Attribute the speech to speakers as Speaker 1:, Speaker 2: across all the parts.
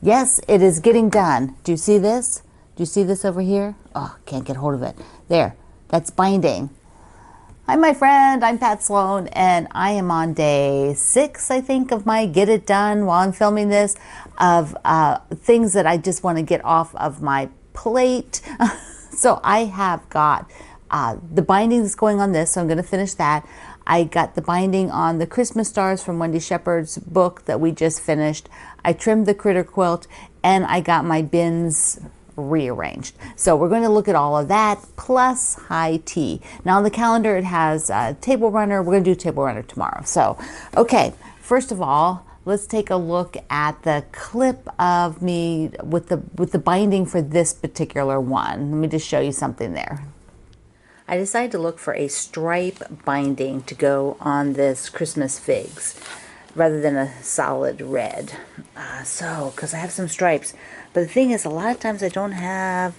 Speaker 1: Yes, it is getting done. Do you see this? Do you see this over here? Oh, can't get hold of it. There, that's binding. Hi, my friend, I'm Pat Sloan, and I am on day 6, I think, of my Get It Done while I'm filming this, of things that I just want to get off of my plate. So I have got the binding that's going on this, so I'm going to finish that. I got the binding on the Christmas stars from Wendy Shepherd's book that we just finished. I trimmed the critter quilt, and I got my bins rearranged. So we're going to look at all of that plus high tea. Now on the calendar it has table runner. We're going to do table runner tomorrow. So okay, first of all, let's take a look at the clip of me with the binding for this particular one. Let me just show you something there. I decided to look for a stripe binding to go on this Christmas figs rather than a solid red. Because I have some stripes. But the thing is, a lot of times I don't have,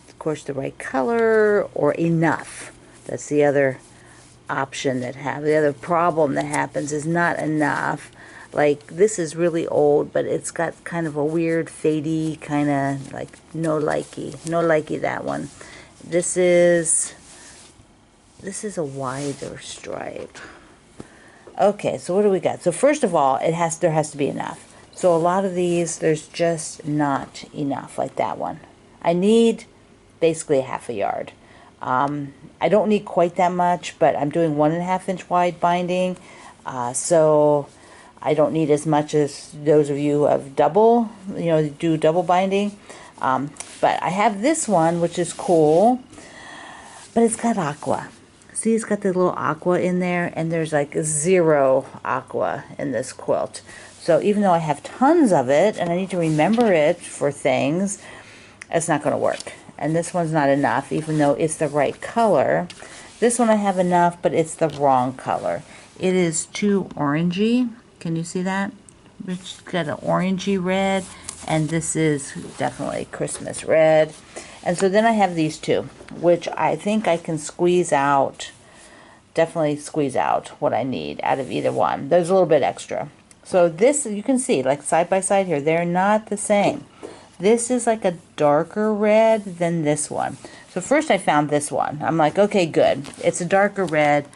Speaker 1: of course, the right color or enough. That's the other option the other problem that happens is not enough. Like, this is really old, but it's got kind of a weird fadey kind of like no likey that one. This is a wider stripe. Okay, so what do we got? So first of all, there has to be enough. So a lot of these, there's just not enough, like that one. I need basically a half a yard. I don't need quite that much, but I'm doing 1.5 inch wide binding, so I don't need as much as those of you who have double, do double binding. But I have this one, which is cool, but it's got aqua. See, it's got the little aqua in there, and there's like 0 aqua in this quilt. So even though I have tons of it, and I need to remember it for things, it's not going to work. And this one's not enough, even though it's the right color. This one I have enough, but it's the wrong color. It is too orangey. Can you see that? It's got an orangey red, and this is definitely Christmas red. And so then I have these two, which I think I can squeeze out, definitely squeeze out what I need out of either one. There's a little bit extra. So this, you can see, like side by side here, they're not the same. This is like a darker red than this one. So first I found this one. I'm like, okay, good. It's a darker red.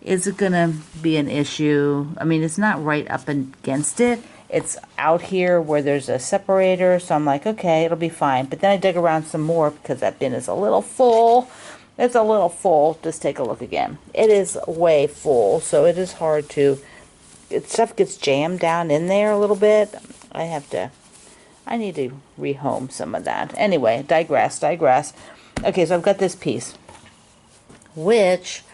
Speaker 1: Is it going to be an issue? I mean, it's not right up against it. It's out here where there's a separator. So I'm like, okay, it'll be fine. But then I dug around some more because that bin is a little full. It's a little full. Just take a look again. It is way full. So it is hard to... stuff gets jammed down in there a little bit. I need to rehome some of that. Anyway, digress. Okay, so I've got this piece, which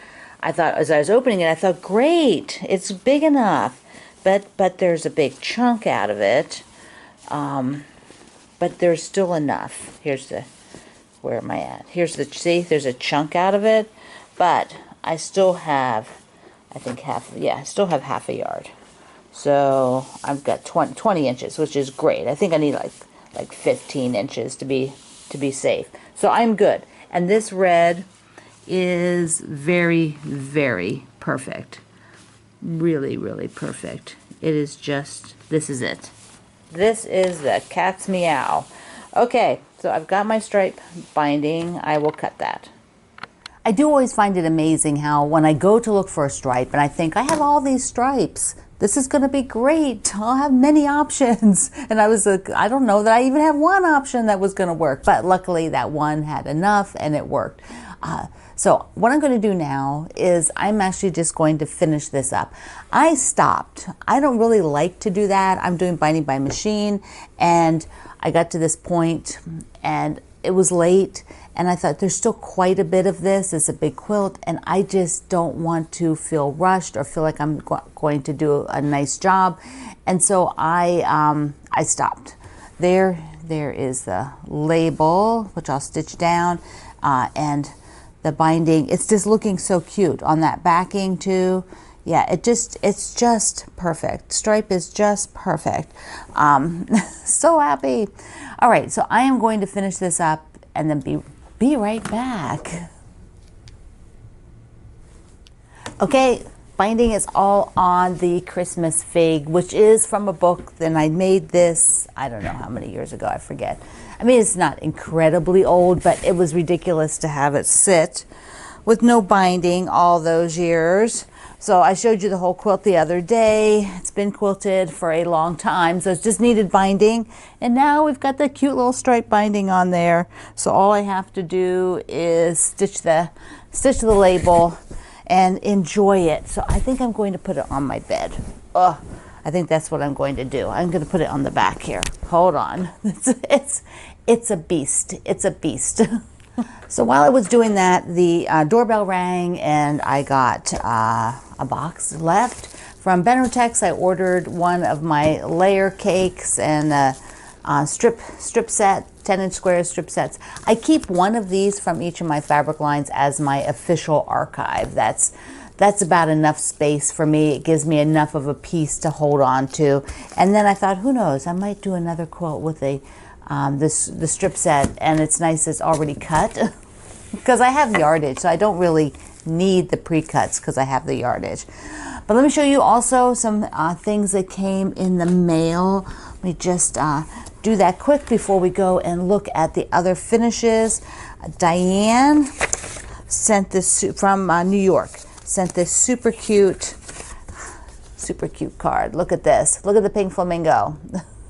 Speaker 1: I thought, as I was opening it, I thought, great, it's big enough, but there's a big chunk out of it, but there's still enough. Where am I at? See, there's a chunk out of it, but I still have, I think I still have half a yard. So I've got 20 inches, which is great. I think I need like 15 inches to be safe. So I'm good. And this red is very, very perfect. Really, really perfect. It is just, this is it. This is the cat's meow. Okay, so I've got my stripe binding. I will cut that. I do always find it amazing how when I go to look for a stripe and I think I have all these stripes, this is going to be great. I'll have many options. And I was like, I don't know that I even have one option that was going to work. But luckily that one had enough and it worked. So what I'm going to do now is I'm actually just going to finish this up. I stopped. I don't really like to do that. I'm doing binding by machine. And I got to this point and it was late. And I thought there's still quite a bit of this. It's a big quilt, and I just don't want to feel rushed or feel like I'm going to do a nice job. And so I stopped. There is the label, which I'll stitch down, and the binding. It's just looking so cute on that backing too. Yeah, it's just perfect. Stripe is just perfect. So happy. All right, so I am going to finish this up and then be right back. Okay, Binding is all on the Christmas fig, which is from a book. Then I made this, I don't know how many years ago, I forget. I mean, it's not incredibly old, but it was ridiculous to have it sit with no binding all those years. So I showed you the whole quilt the other day. It's been quilted for a long time, so it just needed binding. And now we've got the cute little stripe binding on there. So all I have to do is stitch the label and enjoy it. So I think I'm going to put it on my bed. Oh, I think that's what I'm going to do. I'm going to put it on the back here. Hold on. It's a beast. It's a beast. So while I was doing that, the doorbell rang and I got a box left from Benotech. I ordered one of my layer cakes and a strip set, 10-inch square strip sets. I keep one of these from each of my fabric lines as my official archive. That's about enough space for me. It gives me enough of a piece to hold on to. And then I thought, who knows, I might do another quilt with the strip set, and it's nice it's already cut because I have yardage, so I don't really need the pre-cuts because I have the yardage. But let me show you also some things that came in the mail. Let me just do that quick before we go and look at the other finishes. Diane sent this from New York. Sent this super cute card. Look at this. Look at the pink flamingo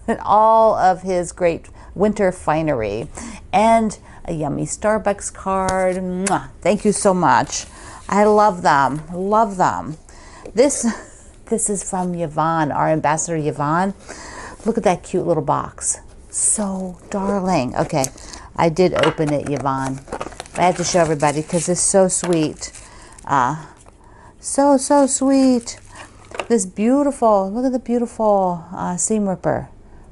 Speaker 1: and all of his great winter finery, and a yummy Starbucks card. Mwah. Thank you so much. I love them. Love them. This is from Yvonne, our ambassador Yvonne. Look at that cute little box. So darling. Okay, I did open it, Yvonne. I had to show everybody because it's so sweet. So sweet. This beautiful, look at the beautiful seam ripper.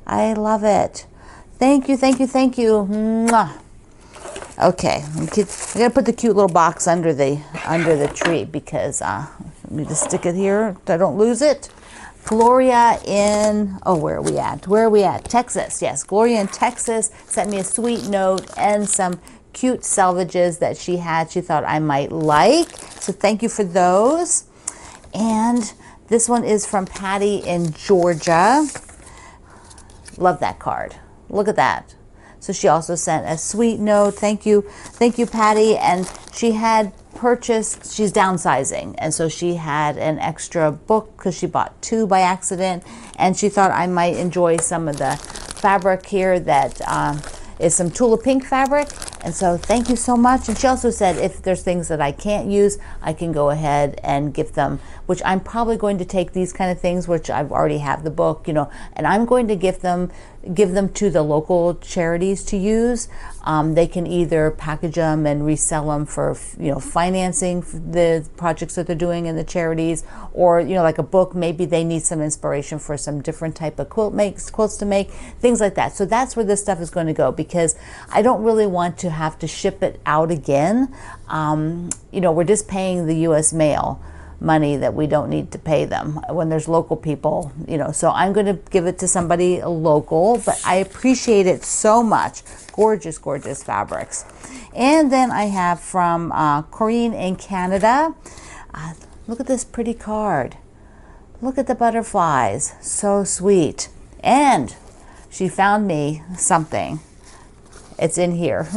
Speaker 1: I love it. Thank you. Mwah. Okay, I'm gonna put the cute little box under the tree because let me just stick it here so I don't lose it. Gloria in, where are we at? Texas. Yes, Gloria in Texas sent me a sweet note and some cute selvages that she had. She thought I might like. So thank you for those. And this one is from Patty in Georgia. Love that card. Look at that. So she also sent a sweet note. Thank you, Patty. And she had purchased, she's downsizing, and so she had an extra book because she bought 2 by accident, and she thought I might enjoy some of the fabric here that is some Tula Pink fabric. And so thank you so much. And she also said if there's things that I can't use, I can go ahead and give them, which I'm probably going to take these kind of things, which I've already have the book, and I'm going to give them to the local charities to use. They can either package them and resell them for financing the projects that they're doing in the charities, or like a book, maybe they need some inspiration for some different type of quilts to make, things like that. So that's where this stuff is going to go, because I don't really want to have to ship it out again. We're just paying the US mail money that we don't need to pay them when there's local people, so I'm going to give it to somebody local, but I appreciate it so much. Gorgeous fabrics. And then I have from Corinne in Canada. Look at this pretty card. Look at the butterflies. So sweet. And she found me something. It's in here.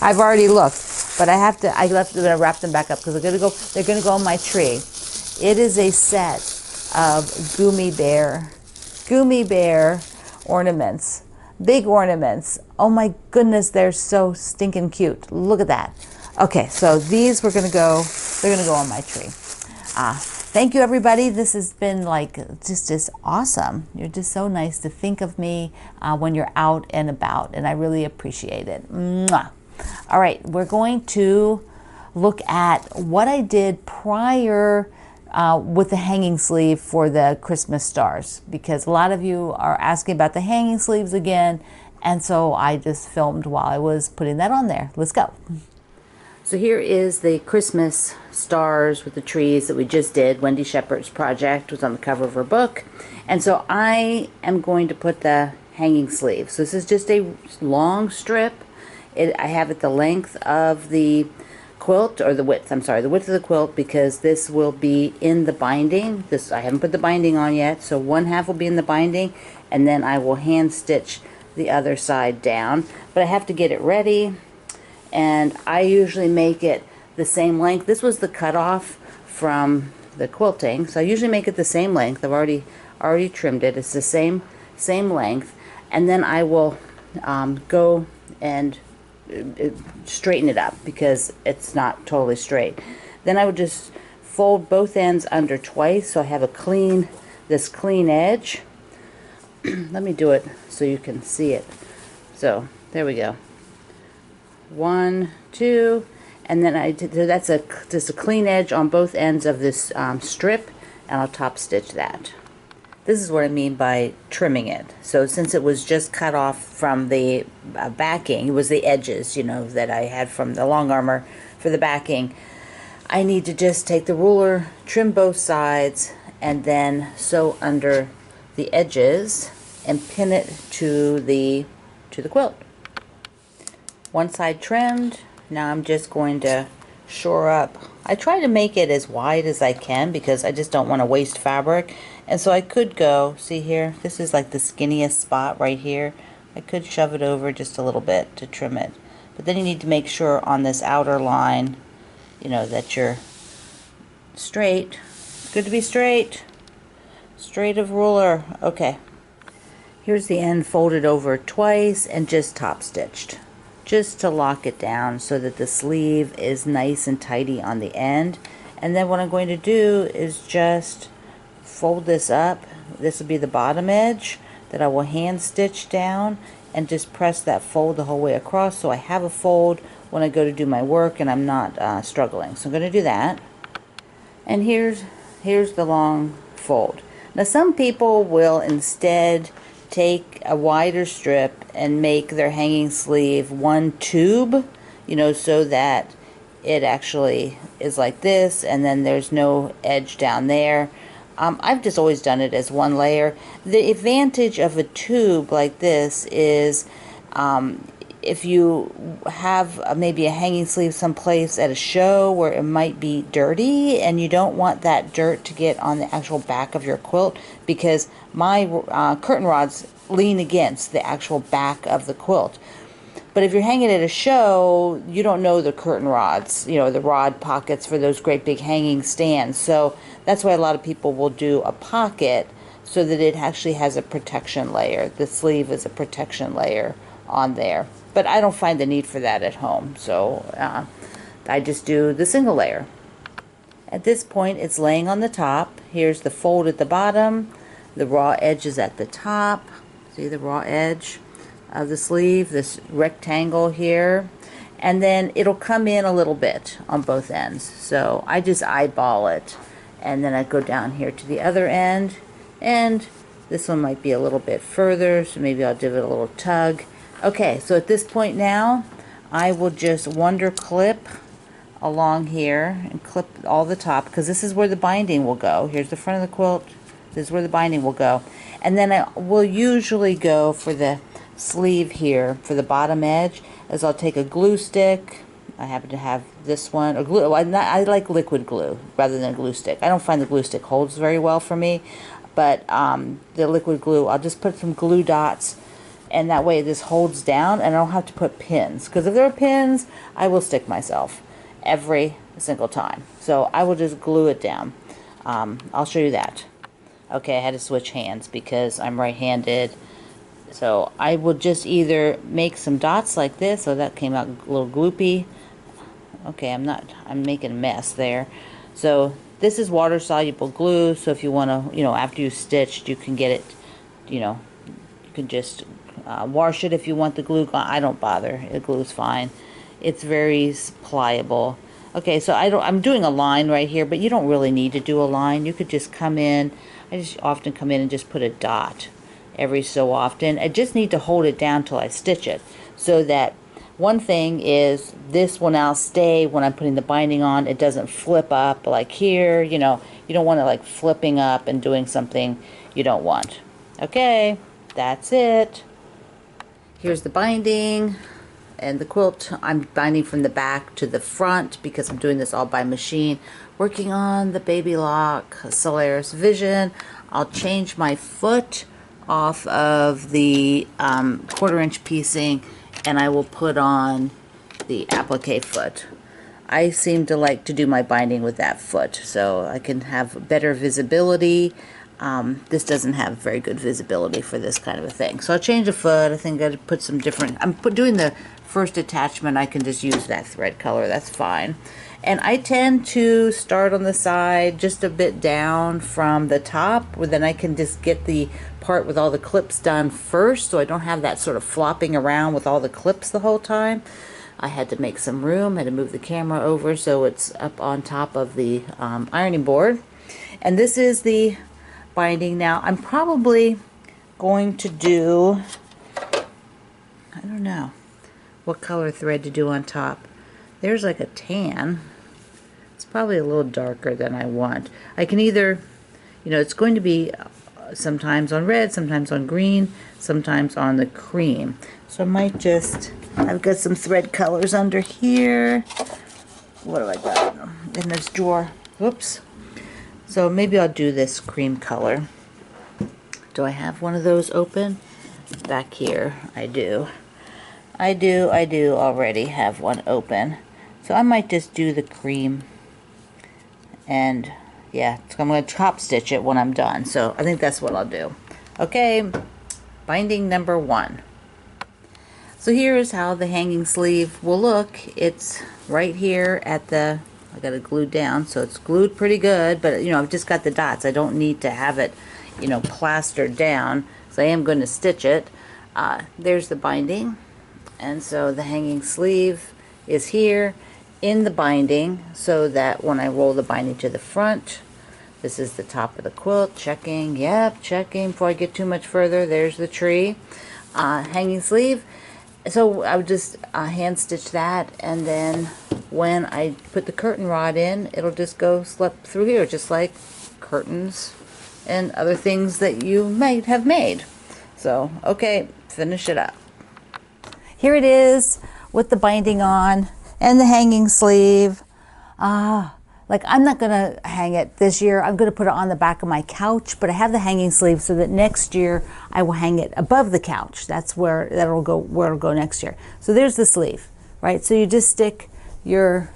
Speaker 1: I've already looked, but I'm gonna wrap them back up because they're gonna go on my tree. It is a set of Gummy Bear ornaments, big ornaments. Oh my goodness, they're so stinking cute. Look at that. Okay, so these they're gonna go on my tree. Thank you, everybody. This has been just awesome. You're just so nice to think of me when you're out and about, and I really appreciate it. Mwah. All right, we're going to look at what I did prior with the hanging sleeve for the Christmas stars, because a lot of you are asking about the hanging sleeves again, and so I just filmed while I was putting that on there. Let's go. So here is the Christmas stars with the trees that we just did. Wendy Shepherd's project was on the cover of her book. And so I am going to put the hanging sleeve. So this is just a long strip. I have it the length of the quilt, or the width, I'm sorry, the width of the quilt, because this will be in the binding. This, I haven't put the binding on yet, so one half will be in the binding, and then I will hand stitch the other side down. But I have to get it ready, and I usually make it the same length. This was the cutoff from the quilting, so I usually make it the same length. I've already trimmed it. It's the same length, and then I will go and straighten it up because it's not totally straight. Then I would just fold both ends under twice, so I have this clean edge. Let me do it so you can see it. So there we go. 1, 2, and then that's just a clean edge on both ends of this strip, and I'll top stitch that. This is what I mean by trimming it. So since it was just cut off from the backing, it was the edges, you know, that I had from the long armor for the backing, I need to just take the ruler, trim both sides, and then sew under the edges and pin it to the quilt. One side trimmed. Now I'm just going to shore up. I try to make it as wide as I can because I just don't want to waste fabric. And so I could go, see here, this is like the skinniest spot right here. I could shove it over just a little bit to trim it. But then you need to make sure on this outer line, you know, that you're straight. It's good to be straight. Straight of ruler. Okay. Here's the end folded over twice and just top stitched, just to lock it down so that the sleeve is nice and tidy on the end. And then what I'm going to do is just fold this up. This will be the bottom edge that I will hand stitch down and just press that fold the whole way across, so I have a fold when I go to do my work and I'm not struggling. So I'm going to do that. And here's the long fold. Now some people will instead take a wider strip and make their hanging sleeve one tube, you know, so that it actually is like this and then there's no edge down there. I've just always done it as one layer. The advantage of a tube like this is if you have maybe a hanging sleeve someplace at a show where it might be dirty and you don't want that dirt to get on the actual back of your quilt, because my curtain rods lean against the actual back of the quilt. But if you're hanging at a show, you don't know the curtain rods, you know, the rod pockets for those great big hanging stands. So that's why a lot of people will do a pocket so that it actually has a protection layer. The sleeve is a protection layer on there. But I don't find the need for that at home. So I just do the single layer. At this point, it's laying on the top. Here's the fold at the bottom. The raw edge is at the top. See the raw edge of the sleeve, this rectangle here, and then it'll come in a little bit on both ends. So I just eyeball it, and then I go down here to the other end, and this one might be a little bit further, so maybe I'll give it a little tug. Okay, so at this point now, I will just wonder clip along here and clip all the top, because this is where the binding will go. Here's the front of the quilt. This is where the binding will go. And then I will usually go for the sleeve here for the bottom edge, as I'll take a glue stick. I happen to have this one, or glue. I like liquid glue rather than a glue stick. I don't find the glue stick holds very well for me, but the liquid glue, I'll just put some glue dots, and that way this holds down and I don't have to put pins, because if there are pins I will stick myself every single time. So I will just glue it down. I'll show you that. Okay, I had to switch hands because I'm right-handed. So I will just either make some dots like this, so that came out a little gloopy. Okay, I'm making a mess there. So this is water soluble glue, so if you want to, you know, after you stitched, you can get it, you know, you can just wash it if you want the glue gone. I don't bother, the glue's fine. It's very pliable. Okay, so I'm doing a line right here, but you don't really need to do a line. You could just come in, I just often come in and just put a dot every so often. I just need to hold it down till I stitch it, so that one thing is this will now stay when I'm putting the binding on. It doesn't flip up like here, you know. You don't want it like flipping up and doing something you don't want. Okay, that's it. Here's the binding. And the quilt, I'm binding from the back to the front because I'm doing this all by machine. Working on the Baby Lock Solaris Vision. I'll change my foot off of the 1/4 inch piecing, and I will put on the applique foot. I seem to like to do my binding with that foot so I can have better visibility. This doesn't have very good visibility for this kind of a thing. So I'll change the foot. I think I'd put some different, doing the first attachment, I can just use that thread color, that's fine. And I tend to start on the side just a bit down from the top, where then I can just get the part with all the clips done first, so I don't have that sort of flopping around with all the clips the whole time. I had to make some room, I had to move the camera over so it's up on top of the ironing board. And this is the binding. Now I'm probably going to do, I don't know what color thread to do on top. There's like a tan. It's probably a little darker than I want. I can either, it's going to be sometimes on red, sometimes on green, sometimes on the cream. So I might just, I've got some thread colors under here. What do I got in this drawer? Whoops. So maybe I'll do this cream color. Do I have one of those open? Back here, I do. I do already have one open. So I might just do the cream. And yeah, so I'm going to top stitch it when I'm done. So I think that's what I'll do. Okay, binding number 1. So here's how the hanging sleeve will look. It's right here at the, I got it glued down, so it's glued pretty good, but I've just got the dots. I don't need to have it, plastered down. So I am going to stitch it. There's the binding. And so the hanging sleeve is here in the binding, so that when I roll the binding to the front, this is the top of the quilt. Checking, yep, checking before I get too much further. There's the tree. Hanging sleeve. So I would just hand stitch that, and then when I put the curtain rod in, it'll just go slip through here, just like curtains and other things that you might have made. So, okay, finish it up. Here it is with the binding on and the hanging sleeve. Like I'm not gonna hang it this year. I'm gonna put it on the back of my couch, but I have the hanging sleeve so that next year I will hang it above the couch. That's where it'll go next year. So there's the sleeve, right? So you just stick your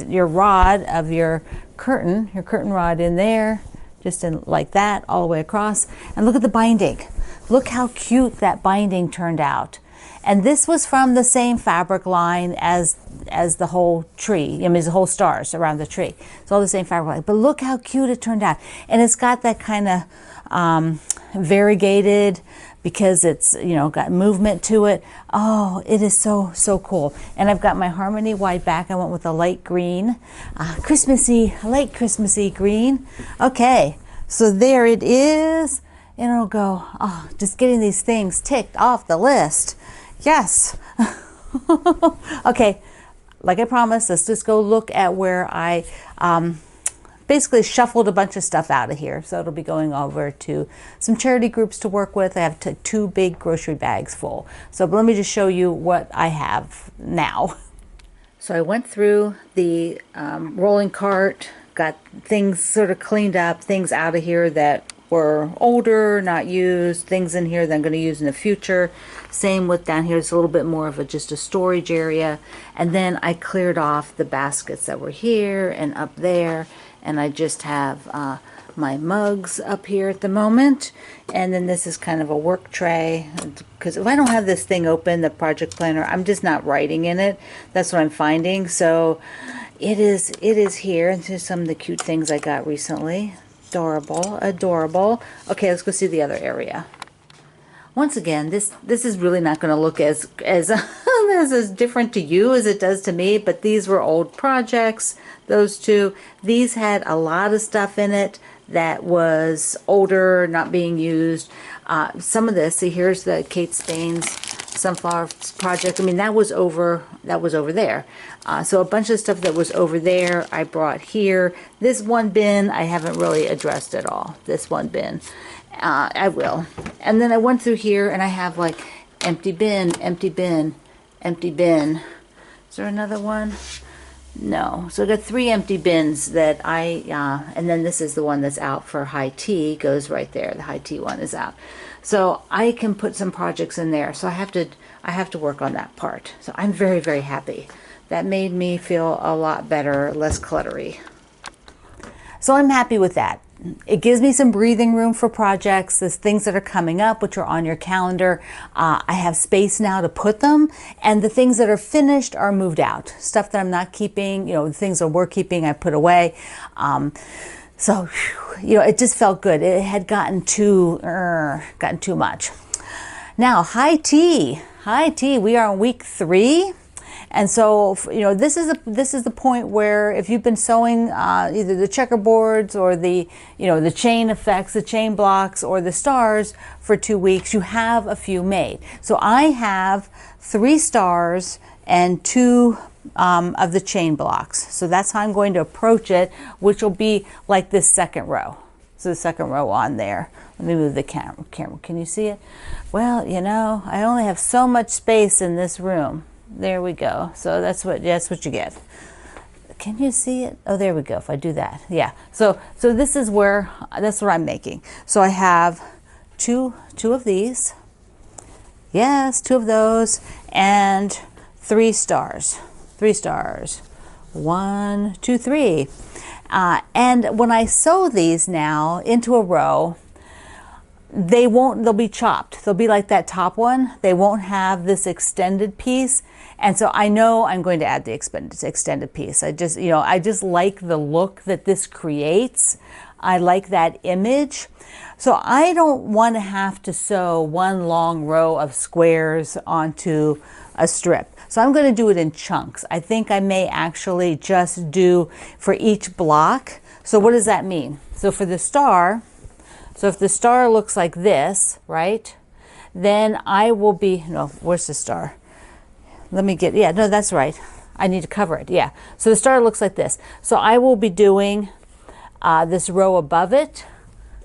Speaker 1: rod of your curtain rod in there, just in like that, all the way across. And look at the binding. Look how cute that binding turned out. And this was from the same fabric line as the whole tree. The whole stars around the tree. It's all the same fabric line. But look how cute it turned out. And it's got that kind of variegated, because it's, got movement to it. Oh, it is so, so cool. And I've got my Harmony white back. I went with a light green, light Christmassy green. Okay, so there it is. And it'll go, just getting these things ticked off the list. Yes. Okay, like I promised, let's just go look at where I basically shuffled a bunch of stuff out of here. So it'll be going over to some charity groups to work with. I have 2 big grocery bags full. So let me just show you what I have now. So I went through the rolling cart, got things sort of cleaned up, things out of here that were older, not used, things in here that I'm going to use in the future. Same with down here, it's a little bit more of just a storage area. And then I cleared off the baskets that were here and up there, and I just have my mugs up here at the moment. And then this is kind of a work tray, because if I don't have this thing open, the project planner, I'm just not writing in it. That's what I'm finding. So it is here. And here's some of the cute things I got recently. Adorable. Okay, let's go see the other area. Once again, this is really not going to look as as different to you as it does to me, but these were old projects, those 2. These had a lot of stuff in it that was older, not being used. Some of this, see, here's the Kate Staines sunflower project. That was over there. So a bunch of stuff that was over there I brought here. This one bin I haven't really addressed at all. This one bin I will. And then I went through here and I have like empty bin, empty bin. Is there another one? No. So I got 3 empty bins that and then this is the one that's out for high tea, goes right there. The high tea one is out. So I can put some projects in there. So I have to work on that part. So I'm very, very happy. That made me feel a lot better, less cluttery. So I'm happy with that. It gives me some breathing room for projects. There's things that are coming up, which are on your calendar. I have space now to put them, and the things that are finished are moved out. Stuff that I'm not keeping, the things that we're keeping, I put away. So, it just felt good. It had gotten too much. Now, high tea. We are on week 3. And so, this is the point where if you've been sewing either the checkerboards or the chain effects, the chain blocks, or the stars for 2 weeks, you have a few made. So I have 3 stars and 2 of the chain blocks. So that's how I'm going to approach it, which will be like this second row. So the second row on there. Let me move the camera. Can you see it? Well, I only have so much space in this room. There we go. So that's what you get. Can you see it? Oh, there we go. If I do that, yeah. So this is that's what I'm making. So I have two of these. Yes, 2 of those, and 3 stars. 3 stars. 1, 2, 3. And when I sew these now into a row, they'll be chopped. They'll be like that top one. They won't have this extended piece. And so I know I'm going to add the extended piece. I just like the look that this creates. I like that image. So I don't want to have to sew one long row of squares onto a strip. So I'm going to do it in chunks. I think I may actually just do for each block. So what does that mean? So for the star, so if the star looks like this, right, then I will be, where's the star? Let me that's right. I need to cover it, yeah. So the star looks like this. So I will be doing this row above it.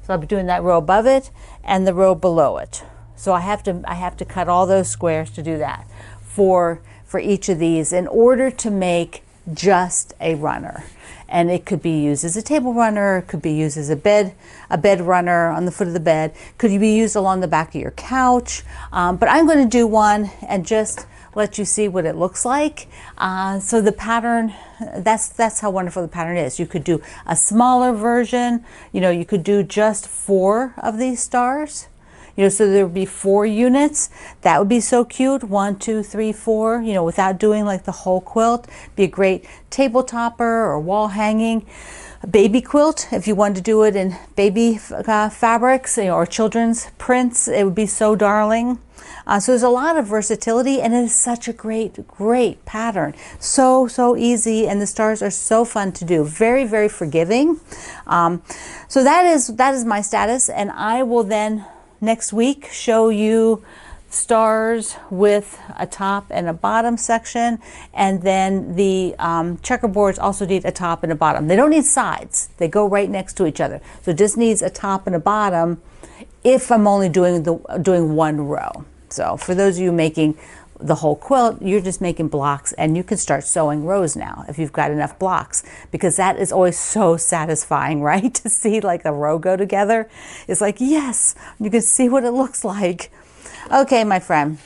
Speaker 1: So I'll be doing that row above it and the row below it. So I have to cut all those squares to do that for each of these in order to make just a runner. And it could be used as a table runner, it could be used as a bed runner on the foot of the bed, could be used along the back of your couch. But I'm going to do one and just let you see what it looks like. So the pattern, that's how wonderful the pattern is. You could do a smaller version, you could do just 4 of these stars. So there would be 4 units. That would be so cute. 1, 2, 3, 4, without doing like the whole quilt. Be a great table topper or wall hanging. A baby quilt, if you wanted to do it in baby fabrics, or children's prints, it would be so darling. So there's a lot of versatility, and it is such a great pattern. So easy, and the stars are so fun to do. Very, very forgiving. So that is my status, and I will then next week show you stars with a top and a bottom section, and then the checkerboards also need a top and a bottom. They don't need sides. They go right next to each other. So it just needs a top and a bottom if I'm only doing one row. So for those of you making the whole quilt, you're just making blocks, and you can start sewing rows now if you've got enough blocks, because that is always so satisfying, right? To see like a row go together. It's like, yes, you can see what it looks like. Okay, my friend.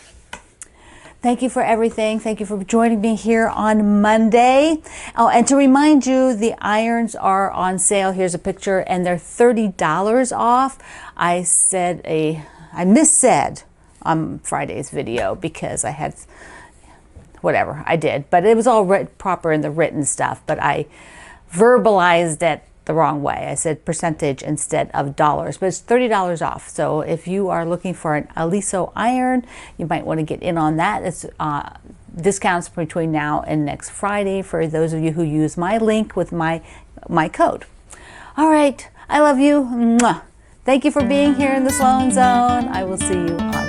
Speaker 1: Thank you for everything. Thank you for joining me here on Monday. Oh, and to remind you, the irons are on sale. Here's a picture, and they're $30 off. I missaid on Friday's video because I had whatever I did, but it was all proper in the written stuff, but I verbalized it the wrong way. I said percentage instead of dollars, but it's $30 off. So if you are looking for an Oliso iron, you might want to get in on that. It's discounts between now and next Friday for those of you who use my link with my code. All right, I love you. Mwah. Thank you for being here in the Sloan Zone. I will see you on